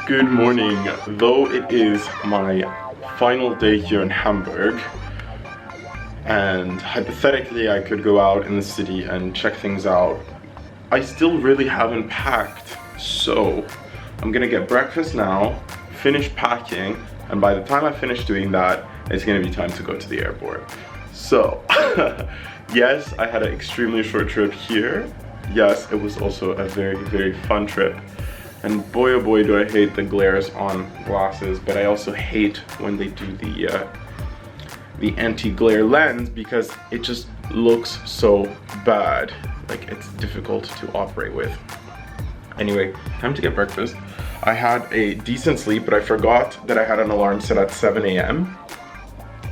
Good morning. Though it is my final day here in Hamburg, and hypothetically I could go out in the city and check things out, I still really haven't packed. So I'm gonna get breakfast now, finish packing, and by the time I finish doing that, it's gonna be time to go to the airport. So yes, I had an extremely short trip here. Yes, it was also a very fun trip. And boy oh boy do I hate the glares on glasses, but I also hate when they do the anti-glare lens because it just looks so bad. Like, it's difficult to operate with. Anyway, time to get breakfast. I had a decent sleep, but I forgot that I had an alarm set at 7 a.m.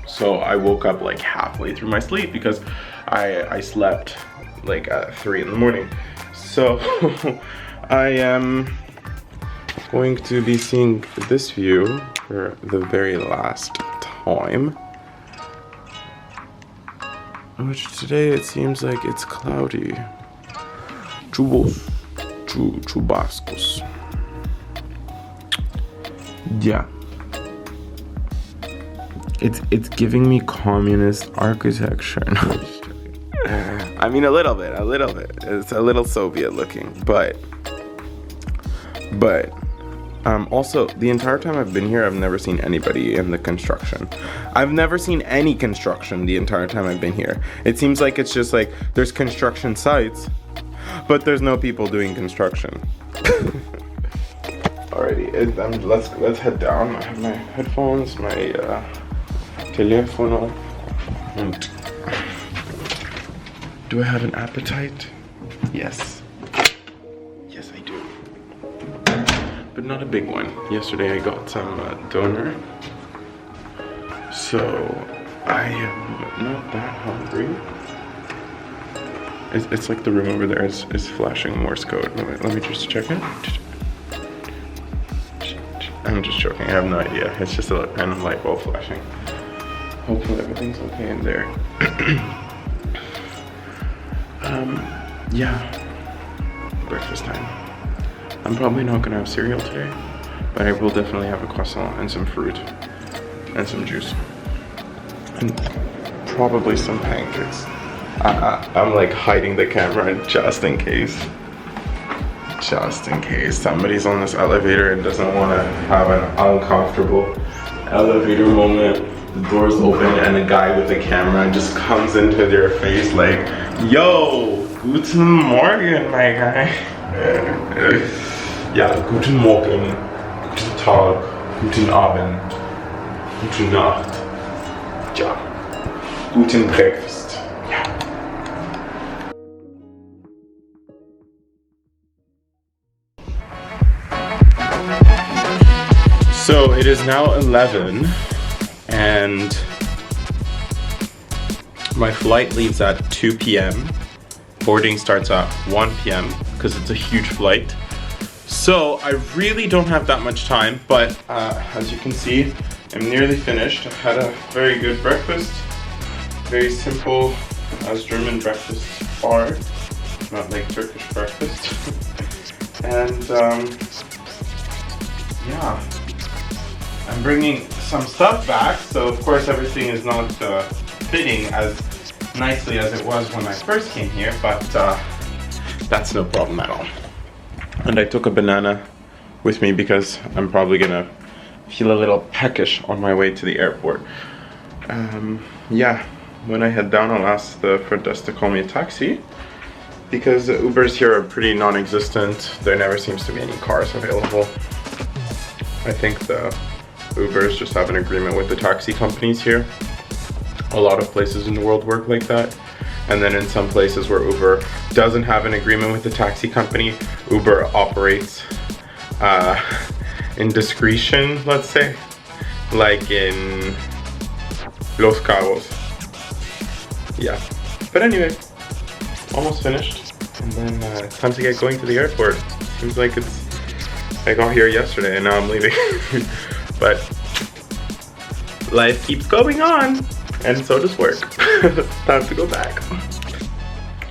So I woke up like halfway through my sleep because I slept like at 3 in the morning. So I am going to be seeing this view for the very last time. Which today it seems like it's cloudy. Chubascos. Yeah. It's giving me communist architecture. No, I'm just joking. I mean a little bit. It's a little Soviet looking, but also, the entire time I've been here, I've never seen anybody in the construction. I've never seen any construction the entire time I've been here. It seems like it's just like there's construction sites, but there's no people doing construction. Alrighty, let's head down. I have my headphones, my telefono, and do I have an appetite? Yes. Yes, I do. But not a big one. Yesterday I got some doner, so I am not that hungry. It's like the room over there is flashing Morse code. Let me just check it. I'm just joking, I have no idea. It's just a random light bulb flashing. Hopefully everything's okay in there. Yeah, breakfast time. I'm probably not gonna have cereal today, but I will definitely have a croissant and some fruit and some juice and probably some pancakes. I'm like hiding the camera just in case somebody's on this elevator and doesn't want to have an uncomfortable elevator moment. The doors open and a guy with a camera just comes into their face like, yo, guten Morgen, my guy. Ja, guten Morgen, guten Tag, guten Abend, guten Nacht, ja, guten Breakfast, ja. So it is now 11 and my flight leaves at 2 p.m. Boarding starts at 1 p.m. because it's a huge flight. So I really don't have that much time, but as you can see, I'm nearly finished. I've had a very good breakfast. Very simple, as German breakfasts are, not like Turkish breakfast. And yeah, I'm bringing some stuff back, so of course everything is not fitting as nicely as it was when I first came here, but that's no problem at all. And I took a banana with me because I'm probably gonna feel a little peckish on my way to the airport. Yeah, when I head down, I'll ask the front desk to call me a taxi because the Ubers here are pretty non-existent. There never seems to be any cars available. I think the Ubers just have an agreement with the taxi companies here. A lot of places in the world work like that. And then in some places where Uber doesn't have an agreement with the taxi company, Uber operates in discretion, let's say, like in Los Cabos. Yeah, but anyway, almost finished, and then it's time to get going to the airport. Seems like I got here yesterday and now I'm leaving. But life keeps going on, and so does work. Time to go back.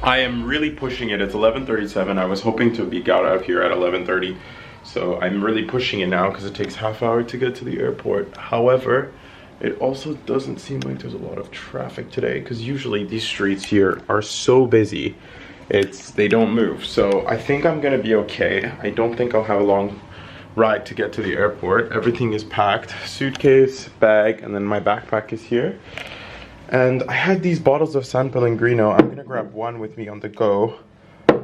I am really pushing it. It's 11:37. I was hoping to be out of here at 11:30. So I'm really pushing it now because it takes half hour to get to the airport. However, it also doesn't seem like there's a lot of traffic today because usually these streets here are so busy. They don't move. So I think I'm gonna be okay. I don't think I'll have a long ride to get to the airport. Everything is packed, suitcase, bag, and then my backpack is here. And I had these bottles of San Pellegrino. I'm gonna grab one with me on the go,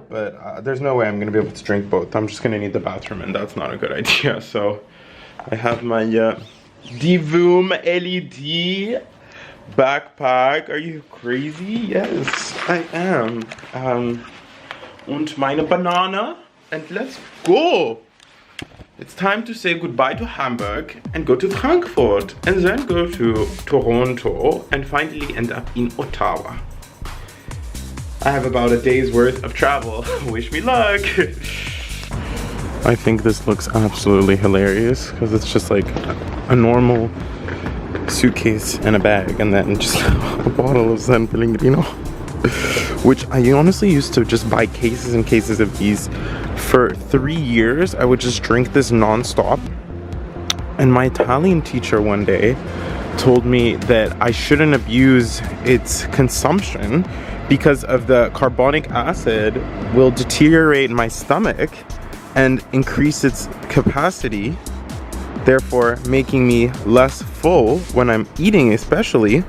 but there's no way I'm gonna be able to drink both. I'm just gonna need the bathroom, and that's not a good idea. So I have my Divoom LED backpack. Are you crazy? Yes, I am. Und meine banana, and let's go. It's time to say goodbye to Hamburg and go to Frankfurt and then go to Toronto and finally end up in Ottawa. I have about a day's worth of travel. Wish me luck. I think this looks absolutely hilarious because it's just like a normal suitcase and a bag and then just a bottle of San Pellegrino. Which I honestly used to just buy cases and cases of these. For 3 years, I would just drink this non-stop. And my Italian teacher one day told me that I shouldn't abuse its consumption because of the carbonic acid will deteriorate my stomach and increase its capacity, therefore making me less full when I'm eating especially.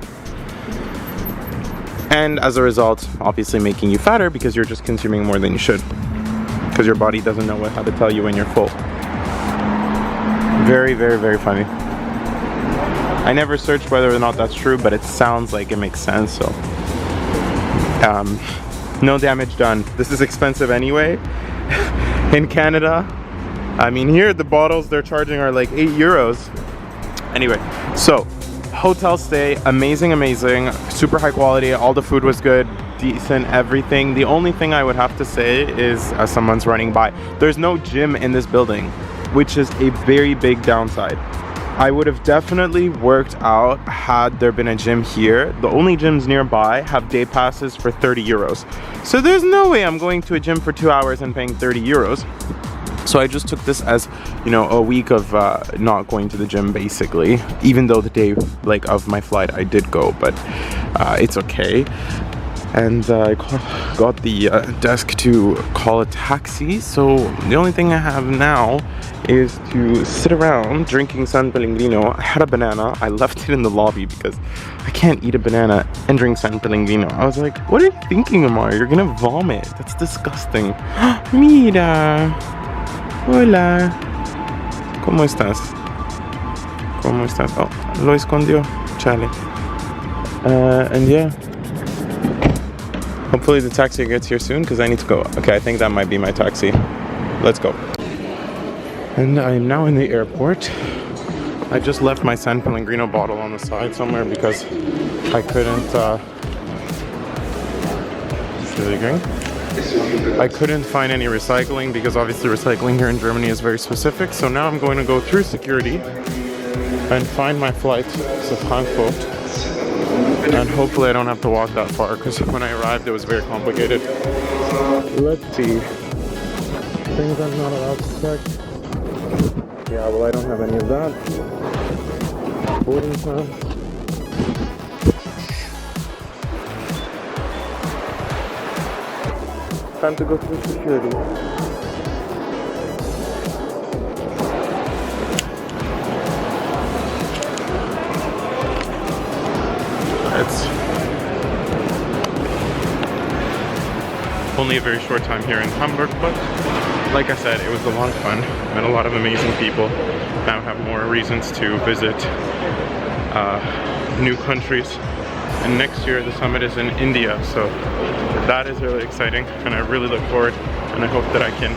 And as a result, obviously making you fatter because you're just consuming more than you should. Because your body doesn't know how to tell you when you're full. Very, very, very funny. I never searched whether or not that's true, but it sounds like it makes sense, so. No damage done. This is expensive anyway. In Canada, I mean here the bottles they're charging are like 8 euros. Anyway, so hotel stay, amazing, super high quality, all the food was good, decent, everything. The only thing I would have to say is, as someone's running by, there's no gym in this building, which is a very big downside. I would have definitely worked out had there been a gym here. The only gyms nearby have day passes for 30 euros. So there's no way I'm going to a gym for 2 hours and paying 30 euros. So I just took this as, you know, a week of not going to the gym basically. Even though the day of my flight I did go, but it's okay. And I got the desk to call a taxi. So the only thing I have now is to sit around drinking San Pellegrino. I had a banana. I left it in the lobby because I can't eat a banana and drink San Pellegrino. I was like, what are you thinking, Amar? You're gonna vomit. That's disgusting. Mira. Hola. ¿Cómo estás? ¿Cómo estás? Oh, lo escondió. Chale. And yeah. Hopefully the taxi gets here soon because I need to go. Okay, I think that might be my taxi. Let's go. And I am now in the airport. I just left my San Pellegrino bottle on the side somewhere because I couldn't, really green. I couldn't find any recycling because obviously recycling here in Germany is very specific. So now I'm going to go through security and find my flight to Frankfurt. And hopefully I don't have to walk that far because when I arrived it was very complicated. Let's see. Things I'm not allowed to check. Yeah, well I don't have any of that. Boarding pass. Time to go through security. It's only a very short time here in Hamburg, but like I said, it was a lot of fun. Met a lot of amazing people. Now have more reasons to visit new countries. And next year the summit is in India, so that is really exciting and I really look forward and I hope that I can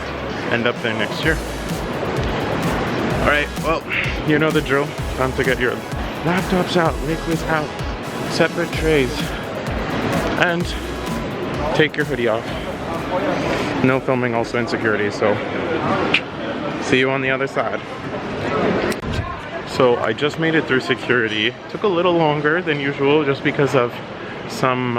end up there next year. Alright, well, you know the drill. Time to get your laptops out, liquids out, separate trays, and take your hoodie off. No filming also in security, so see you on the other side. So I just made it through security. Took a little longer than usual just because of some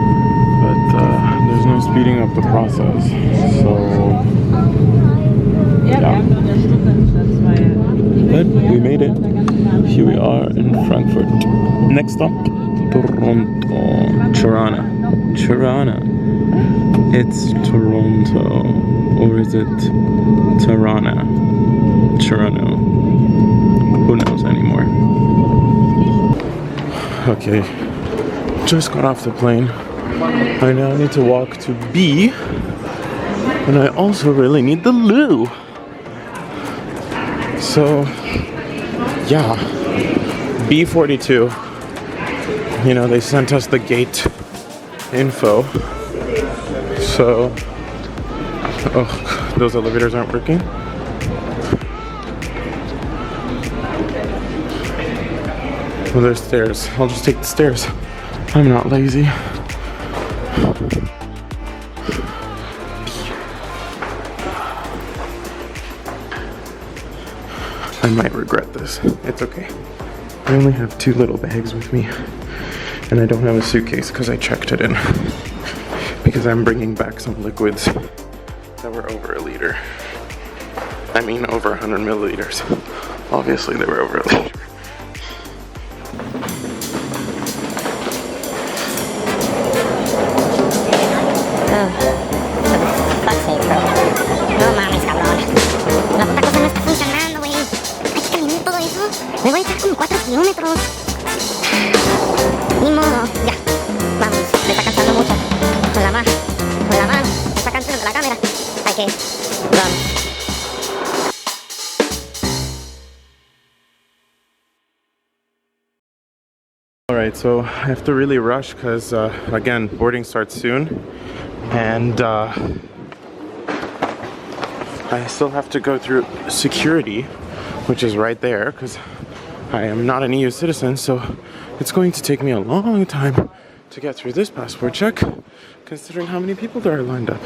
speeding up the process. So, yeah. But we made it. Here we are in Frankfurt. Next stop, Toronto. Tirana. It's Toronto. Or is it Tirana? Toronto. Who knows anymore? Okay. Just got off the plane. I now need to walk to B. And I also really need the loo. So, yeah. B42. You know, they sent us the gate info. So, oh, those elevators aren't working. Well, there's stairs. I'll just take the stairs. I'm not lazy. I might regret this. It's okay. I only have 2 little bags with me. And I don't have a suitcase because I checked it in. Because I'm bringing back some liquids that were over a liter. I mean over 100 milliliters. Obviously they were over a liter. Me voy a echar como 4 kilómetros. Ni modo, ya. Vamos, me está cansando mucho. Con la mano, me está cansando la cámara. Hay que, vamos. Alright, so I have to really rush because, again, boarding starts soon. And I still have to go through security, which is right there, because I am not an EU citizen, so it's going to take me a long time to get through this passport check, considering how many people there are lined up.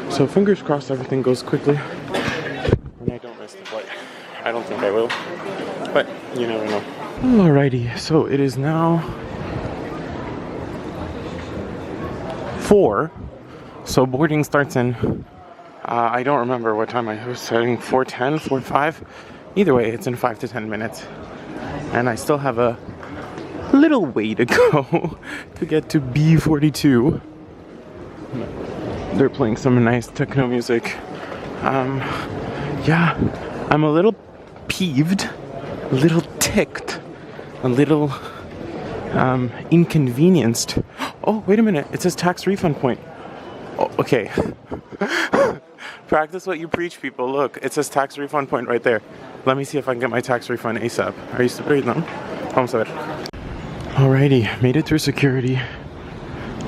So fingers crossed everything goes quickly, and I don't miss the flight. I don't think I will, but you never know. Alrighty, so it is now 4, so boarding starts in, I don't remember what time I was setting, 4:10, 4:05? Either way, it's in 5 to 10 minutes. And I still have a little way to go to get to B42. They're playing some nice techno music. Yeah, I'm a little peeved, a little ticked, a little inconvenienced. Oh, wait a minute, it says tax refund point. Oh, okay. Practice what you preach, people. Look, it says tax refund point right there. Let me see if I can get my tax refund ASAP. Are you still ready now? Vamos a ver. Alrighty, made it through security.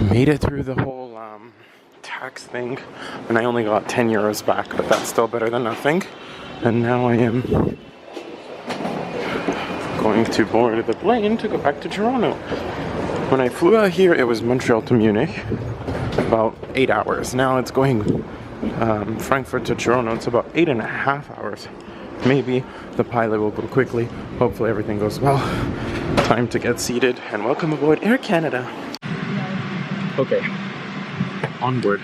Made it through the whole tax thing. And I only got 10 euros back, but that's still better than nothing. And now I am going to board the plane to go back to Toronto. When I flew out here, it was Montreal to Munich. About 8 hours. Now it's going Frankfurt to Toronto. It's about 8.5 hours. Maybe the pilot will go quickly. Hopefully everything goes well. Time to get seated and welcome aboard Air Canada. Okay, on board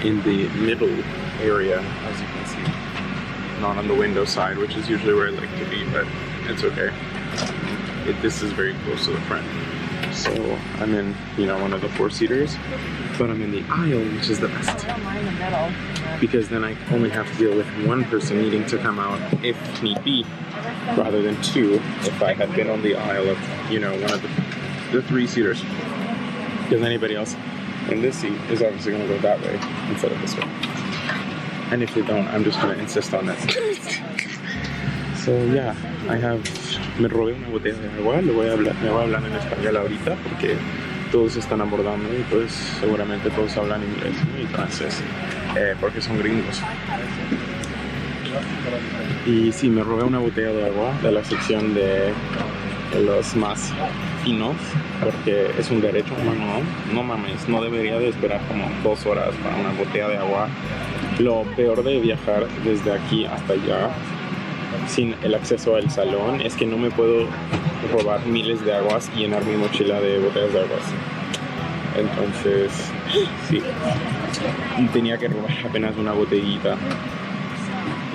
in the middle area, as you can see. Not on the window side, which is usually where I like to be, but it's okay. This is very close to the front. So I'm in, one of the 4-seaters, but I'm in the aisle, which is the best. I don't mind the middle. Because then I only have to deal with one person needing to come out if need be, rather than 2 if I had been on the aisle of, one of the 3-seaters. Because anybody else in this seat is obviously going to go that way instead of this way. And if they don't, I'm just going to insist on this. So yeah, I have, me robé una botella de agua, me voy a hablar en español ahorita porque todos están abordando y pues seguramente todos hablan inglés y francés, porque son gringos. Y sí, me robé una botella de agua de la sección de los más finos, porque es un derecho humano, no mames, no debería de esperar como 2 horas para una botella de agua. Lo peor de viajar desde aquí hasta allá sin el acceso al salón es que no me puedo robar miles de aguas y llenar mi mochila de botellas de aguas. Entonces, sí, tenía que robar apenas una botellita.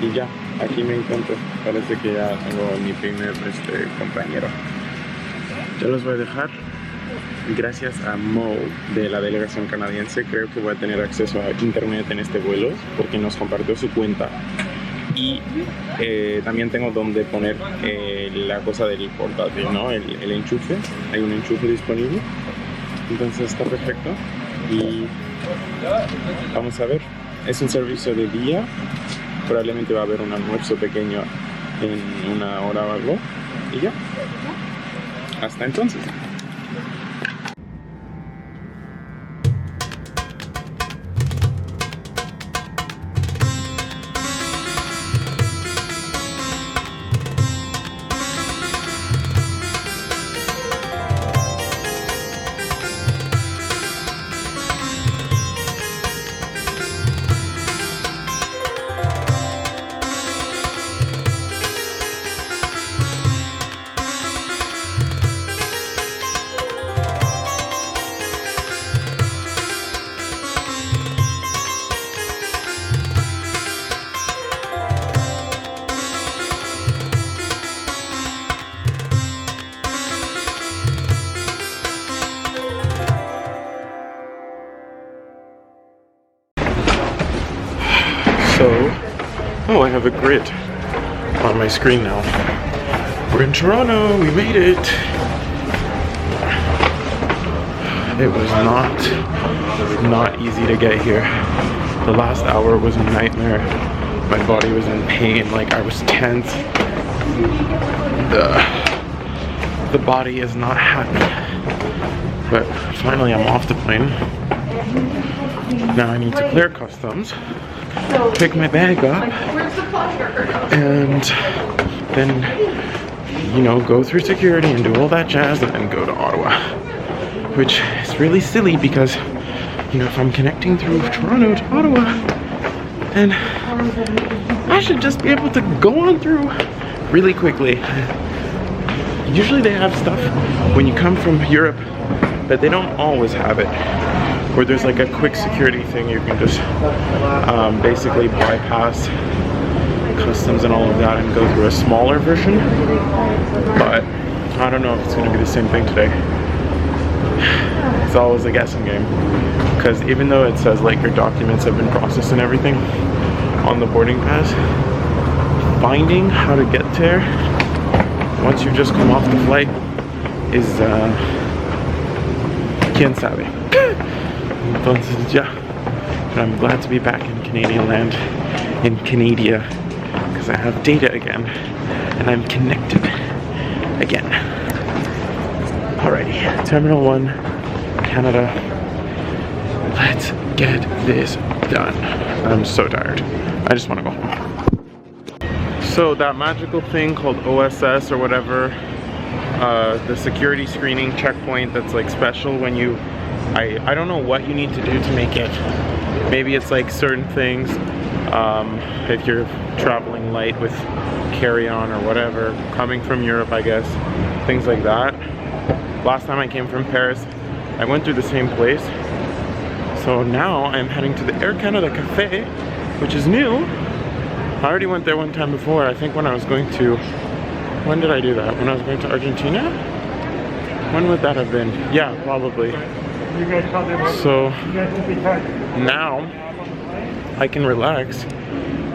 Y ya, aquí me encuentro. Parece que ya tengo mi primer compañero. Ya los voy a dejar. Gracias a Mo de la delegación canadiense, creo que voy a tener acceso a internet en este vuelo porque nos compartió su cuenta. Y también tengo donde poner la cosa del portátil, ¿no? El enchufe. Hay un enchufe disponible. Entonces está perfecto. Y vamos a ver. Es un servicio de día. Probablemente va a haber un almuerzo pequeño en una hora o algo. Y ya. Hasta entonces. Oh, I have a grid on my screen now. We're in Toronto, we made it. It was not easy to get here. The last hour was a nightmare. My body was in pain, like I was tense. The body is not happy. But finally I'm off the plane. Now I need to clear customs, pick my bag up, and then, you know, go through security and do all that jazz and then go to Ottawa. Which is really silly because, you know, if I'm connecting through Toronto to Ottawa, then I should just be able to go on through really quickly. Usually they have stuff when you come from Europe, but they don't always have it. Where there's like a quick security thing, you can just basically bypass customs and all of that and go through a smaller version. But I don't know if it's going to be the same thing today. It's always a guessing game, because even though it says like your documents have been processed and everything on the boarding pass, finding how to get there once you just come off the flight is quién sabe. Entonces, yeah. But I'm glad to be back in Canadian land, in Canada, because I have data again, and I'm connected again. Alrighty, Terminal 1, Canada. Let's get this done. I'm so tired. I just want to go home. So that magical thing called OSS or whatever, the security screening checkpoint that's like special when you I don't know what you need to do to make it. Maybe it's like certain things, if you're traveling light with carry-on or whatever, coming from Europe, I guess, things like that. Last time I came from Paris, I went through the same place. So now I'm heading to the Air Canada Cafe, which is new. I already went there one time before, I think when I was going to, when did I do that? When I was going to Argentina? When would that have been? Yeah, probably. So now I can relax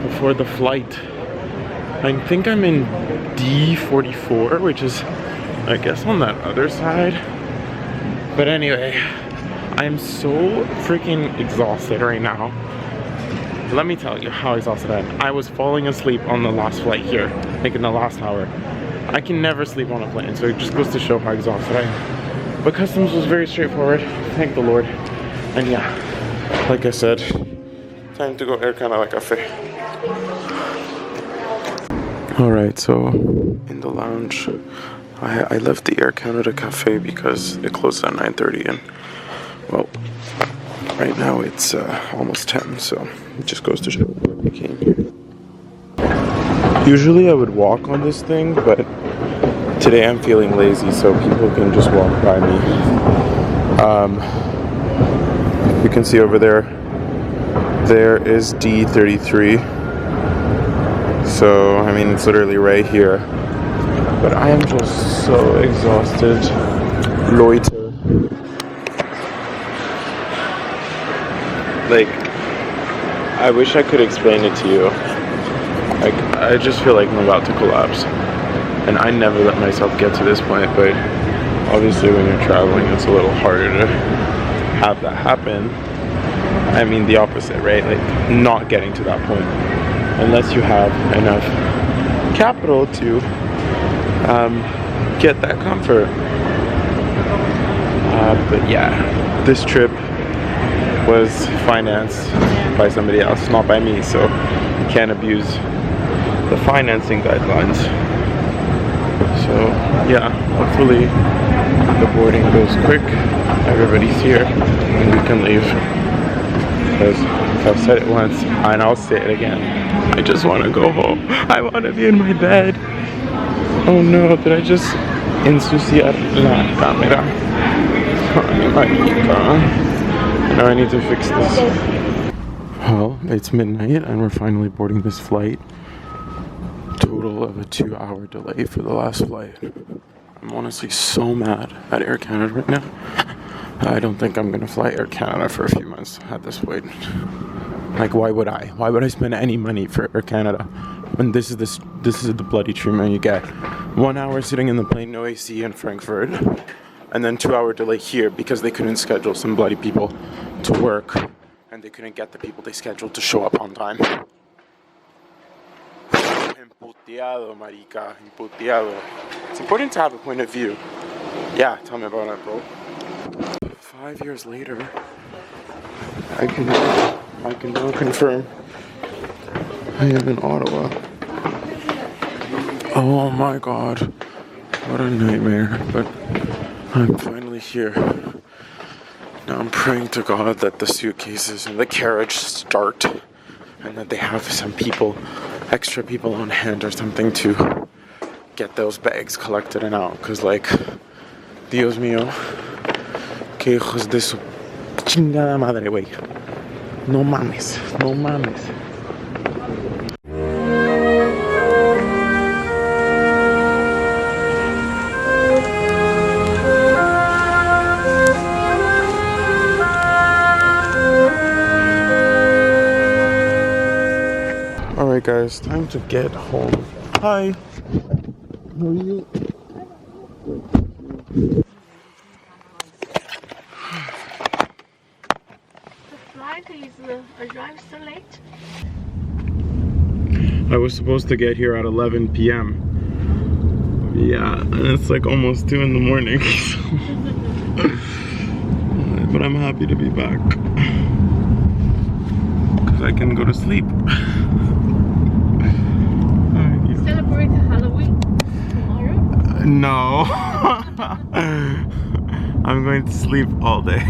before the flight. I think I'm in D44, which is, I guess, on that other side. But anyway, I'm so freaking exhausted right now. Let me tell you how exhausted I am. I was falling asleep on the last flight here, like in the last hour. I can never sleep on a plane, so it just goes to show how exhausted I am. But customs was very straightforward, thank the Lord. And yeah, like I said, time to go Air Canada Cafe. Alright, so in the lounge, I left the Air Canada Cafe because it closed at 9:30 and, well, right now it's almost 10, so it just goes to show why I came here. Usually I would walk on this thing, but today I'm feeling lazy, so people can just walk by me. You can see over there, there is D33. So, I mean, it's literally right here. But I am just so exhausted. Loiter. Like, I wish I could explain it to you. Like, I just feel like I'm about to collapse. And I never let myself get to this point, but obviously when you're traveling, it's a little harder to have that happen. I mean, the opposite, right? Like, not getting to that point. Unless you have enough capital to get that comfort. But yeah, this trip was financed by somebody else, not by me, so you can't abuse the financing guidelines. So yeah, hopefully the boarding goes quick, everybody's here, and we can leave. Because I've said it once, and I'll say it again, I just want to go home. I want to be in my bed. Oh no, did I just ensuciar la cámara? Ay, marica. Now I need to fix this. Well, it's midnight and we're finally boarding this flight. Total of a 2-hour delay for the last flight. I'm honestly so mad at Air Canada right now. I don't think I'm gonna fly Air Canada for a few months at this point. Like, why would I? Why would I spend any money for Air Canada when this is the bloody treatment you get? 1 hour sitting in the plane, no AC in Frankfurt, and then 2-hour delay here because they couldn't schedule some bloody people to work, and they couldn't get the people they scheduled to show up on time. Emputeado, marica, emputeado. It's important to have a point of view. Yeah, tell me about it, bro. 5 years later, I can now confirm I am in Ottawa. Oh my god, what a nightmare, but I'm finally here. Now I'm praying to God that the suitcases and the carriage start and that they have some people, extra people on hand or something to get those bags collected and out, because like, Dios mío, que hijos de su chingada madre, güey. No mames, no mames. Alright guys, time to get home. Hi. How are you? Arrived so late. I was supposed to get here at 11 p.m. Yeah, and it's like almost 2 in the morning. But I'm happy to be back. Because I can go to sleep. Celebrate Halloween tomorrow? No. I'm going to sleep all day.